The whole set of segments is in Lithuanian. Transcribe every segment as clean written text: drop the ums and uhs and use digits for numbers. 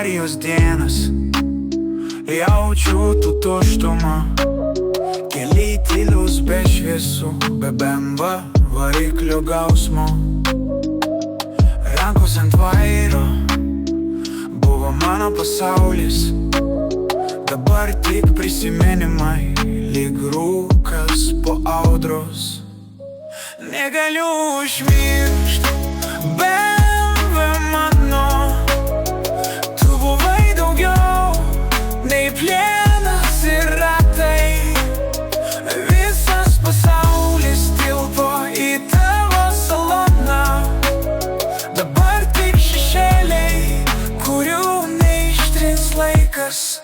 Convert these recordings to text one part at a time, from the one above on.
avarijos dienas, jaučiu tu tuštumą. Keliai tylius be šviesų, be BMW variklio gausmo. Rankos ant vairo buvo mano pasaulis, dabar tik prisiminimai, lyg rūkas po audros. Negaliu užmiršt BMW mano, tu buvai daugiau nei plienas ir ratai. Visas pasaulis tilpo į tavo saloną, dabar tik šešėliai, kurių neištrins laikas.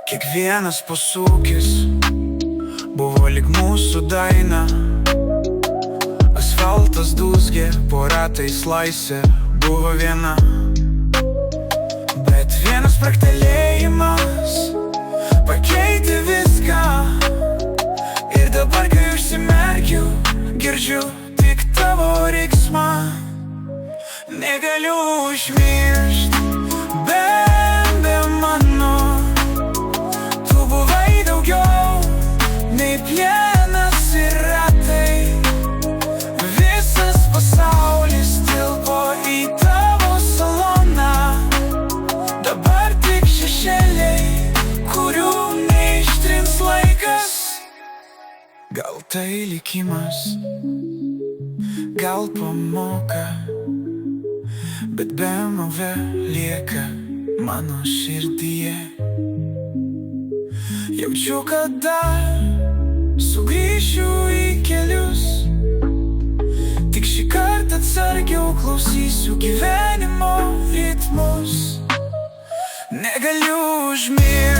Kiekvienas posūkis buvo lyg mūsų daina. Asfaltas dūzgė, po ratais laisvė buvo viena. Bet vienas spragtelėjimas pakeitė viską. Ir dabar, kai užsimerkiu, girdžiu tik tavo riksmą. Negaliu užmiršt BMW mano, tu buvai daugiau nei plienas ir ratai. Visas pasaulis tilpo į tavo saloną, dabar tik šešėliai, kurių neištrins laikas. Gal tai likimas, gal pamoka, bet BMW lieka mano širdyje. Jaučiu, kad dar sugrįšiu į kelius, tik šį kartą atsargiau klausysiu gyvenimo ritmus. Negaliu užmiršti